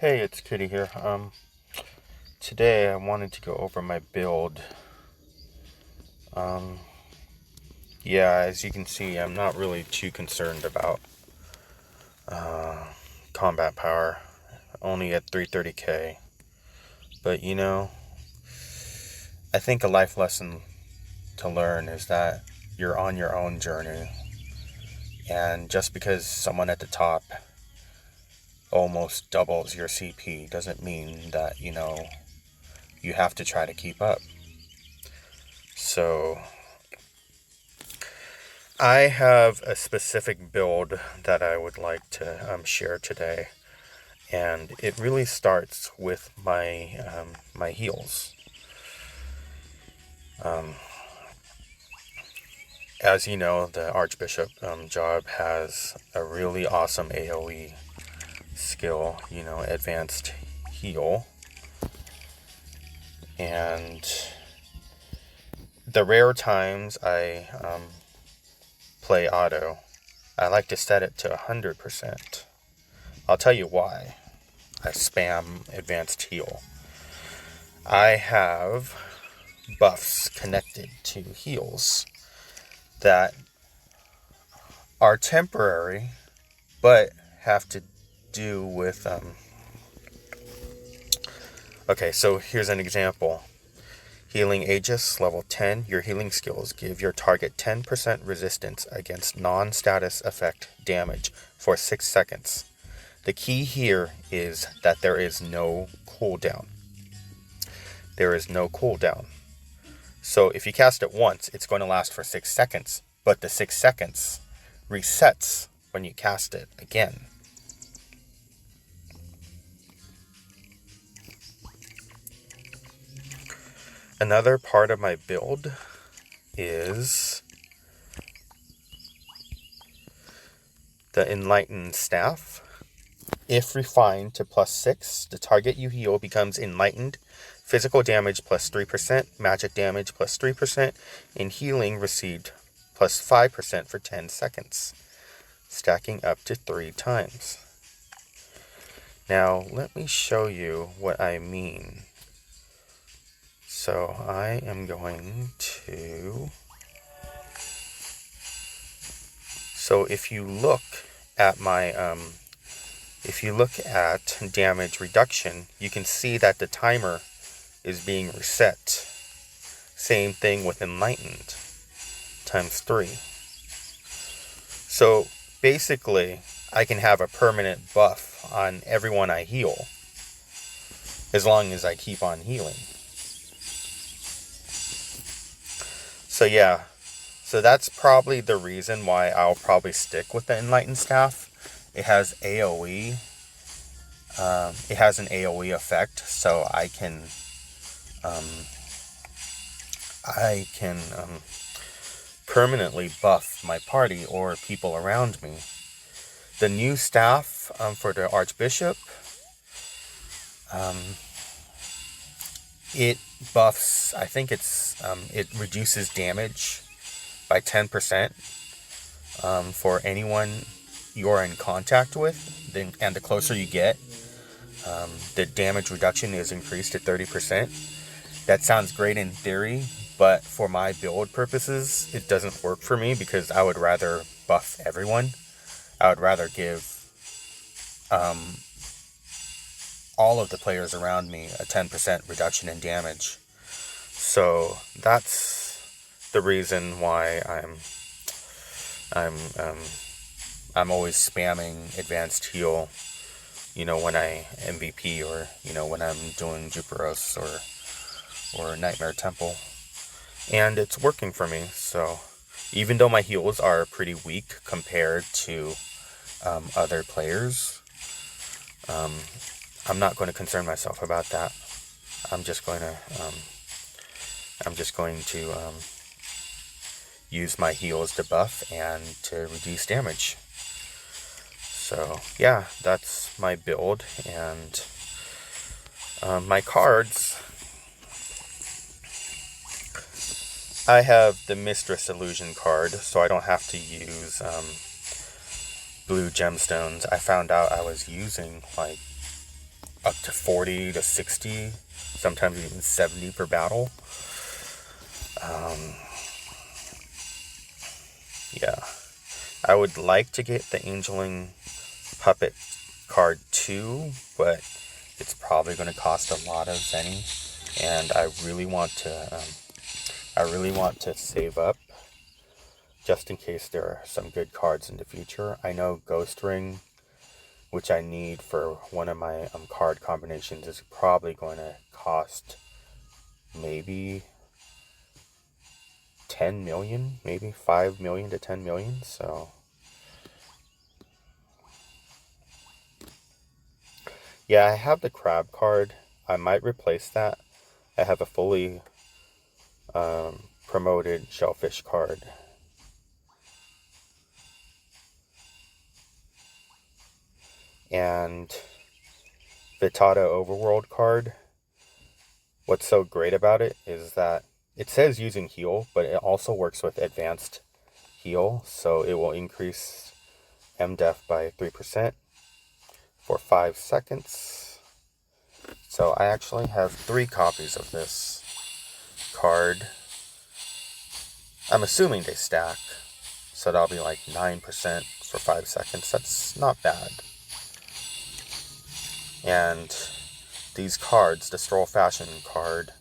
Hey, it's Kitty here. Today I wanted to go over my build. Um, yeah, as you can see, I'm not really too concerned about combat power. Only at 330k. But I think a life lesson to learn is that you're on your own journey. And just because someone at the top almost doubles your CP doesn't mean that, you have to try to keep up. So I have a specific build that I would like to share today, and it really starts with my heals. As you know, the Archbishop job has a really awesome AoE skill, advanced heal, and the rare times I play auto, I like to set it to 100%. I'll tell you why. I spam advanced heal. I have buffs connected to heals that are temporary, but have to do with okay, so here's an example. Healing Aegis, level 10. Your healing skills give your target 10% resistance against non-status effect damage for 6 seconds. The key here is that there is no cooldown. There is no cooldown. So if you cast it once, it's going to last for 6 seconds. But the 6 seconds resets when you cast it again. Another part of my build is the Enlightened Staff. If refined to +6, the target you heal becomes enlightened. Physical damage +3%, magic damage +3%, and healing received +5% for 10 seconds, stacking up to 3 times. Now, let me show you what I mean. So, I am going to... So, if you look at my... If you look at damage reduction, you can see that the timer is being reset. Same thing with Enlightened, ×3. So basically, I can have a permanent buff on everyone I heal, as long as I keep on healing. So yeah, so that's probably the reason why I'll probably stick with the Enlightened Staff. It has AoE. It has an AoE effect, so I can permanently buff my party or people around me. The new staff for the Archbishop, it buffs. I think it reduces damage by 10% for anyone you're in contact with. And the closer you get, the damage reduction is increased to 30%. That sounds great in theory, but for my build purposes, it doesn't work for me because I would rather buff everyone. I would rather give all of the players around me a 10% reduction in damage. So that's the reason why I'm always spamming advanced heal, when I MVP or, when I'm doing Juperos or Nightmare Temple. And it's working for me, so even though my heals are pretty weak compared to other players, I'm not going to concern myself about that. I'm just going to use my heals to buff and to reduce damage. So yeah, that's my build, and my cards. I have the Mistress Illusion card, so I don't have to use blue gemstones. I found out I was using like up to 40 to 60, sometimes even 70 per battle. Yeah, I would like to get the Angeling Puppet card too, but it's probably going to cost a lot of Zenny, and I really want to save up just in case there are some good cards in the future. I know Ghost Ring, which I need for one of my card combinations, is probably going to cost maybe 10 million, maybe 5 million to 10 million. So yeah, I have the crab card. I might replace that. I have a fully promoted shellfish card. And Vitata Overworld card. What's so great about it is that it says using heal, but it also works with advanced heal, so it will increase mdef by 3% for 5 seconds. So I actually have 3 copies of this card. I'm assuming they stack, so that'll be like 9% for 5 seconds. That's not bad. And these cards, the Stroll Fashion card,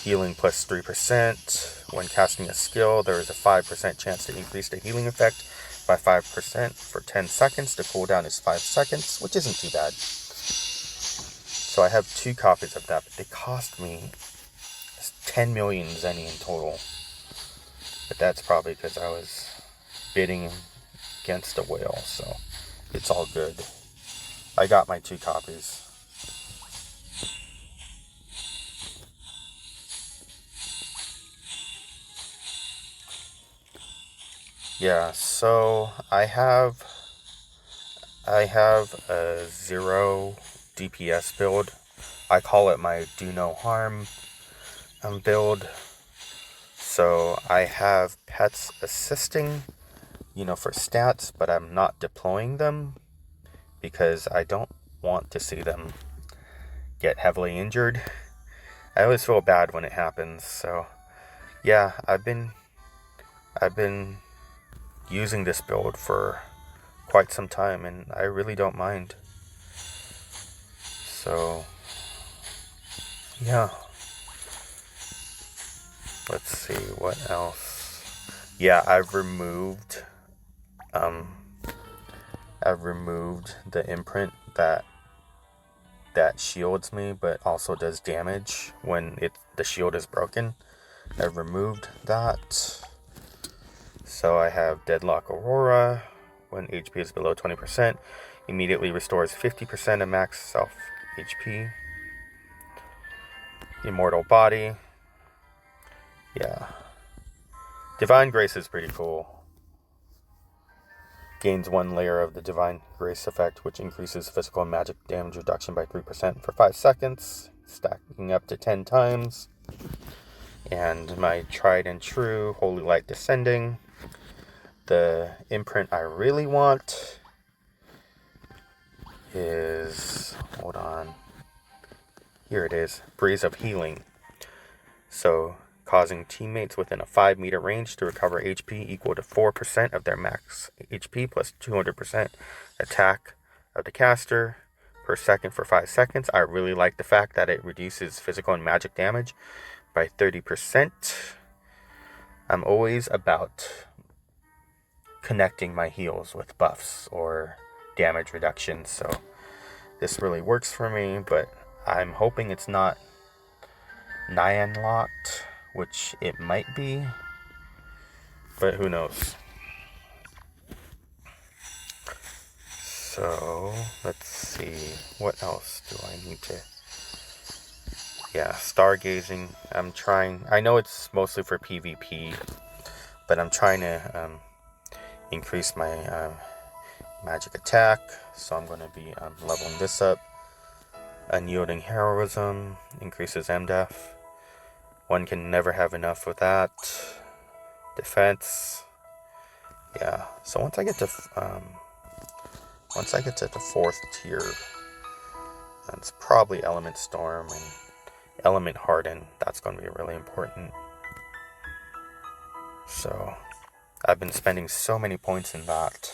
healing plus 3%. When casting a skill, there is a 5% chance to increase the healing effect by 5% for 10 seconds. The cooldown is 5 seconds, which isn't too bad. So I have 2 copies of that, but they cost me 10 million Zenny in total. But that's probably because I was bidding against a whale, so it's all good. I got my 2 copies. Yeah, so I have a 0 DPS build. I call it my do no harm build. So I have pets assisting, for stats, but I'm not deploying them because I don't want to see them get heavily injured. I always feel bad when it happens. So yeah, I've been using this build for quite some time, and I really don't mind. So yeah, let's see what else. Yeah, I've removed the imprint that shields me but also does damage when the shield is broken. I've removed that. So I have Deadlock Aurora. When HP is below 20%, immediately restores 50% of max self HP. Immortal Body. Yeah. Divine Grace is pretty cool. Gains 1 layer of the Divine Grace effect, which increases physical and magic damage reduction by 3% for 5 seconds, stacking up to 10 times. And my tried and true Holy Light Descending. The imprint I really want is, hold on, here it is, Breeze of Healing. So, causing teammates within a 5-meter range to recover HP equal to 4% of their max HP plus 200% attack of the caster per second for 5 seconds. I really like the fact that it reduces physical and magic damage by 30%. I'm always about connecting my heals with buffs or damage reduction, so this really works for me, but I'm hoping it's not Nyan locked, which it might be, but who knows. So let's see, what else do I need to... Yeah, stargazing. I know it's mostly for PvP, but I'm trying to increase my magic attack, so I'm going to be leveling this up. Unyielding Heroism increases MDef. One can never have enough with that. Defense. Yeah, so once I get to the 4th tier, It's probably Element Storm and Element Harden. That's going to be really important. So I've been spending so many points in that.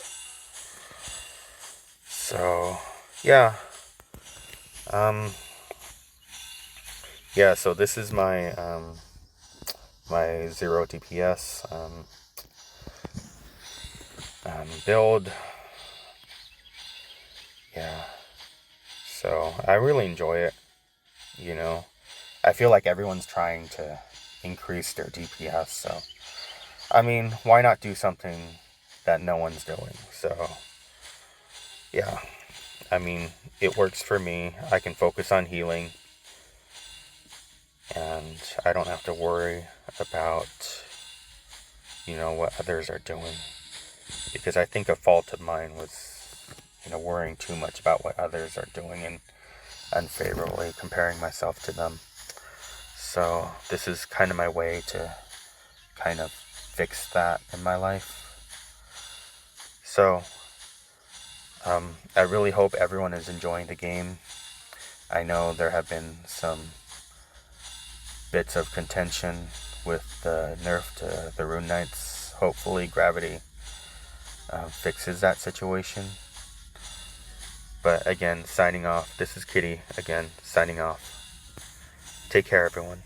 So yeah. Yeah, so this is my my 0 DPS build. Yeah. So I really enjoy it. You know, I feel like everyone's trying to increase their DPS. So, I mean, why not do something that no one's doing? So, yeah. I mean, it works for me. I can focus on healing. And I don't have to worry about, what others are doing. Because I think a fault of mine was, worrying too much about what others are doing and unfavorably comparing myself to them. So this is kind of my way to kind of fix that in my life. So I really hope everyone is enjoying the game. I know there have been some bits of contention with the nerf to the Rune Knights. Hopefully Gravity fixes that situation. But again, signing off. This is Kitty again, signing off. Take care, everyone.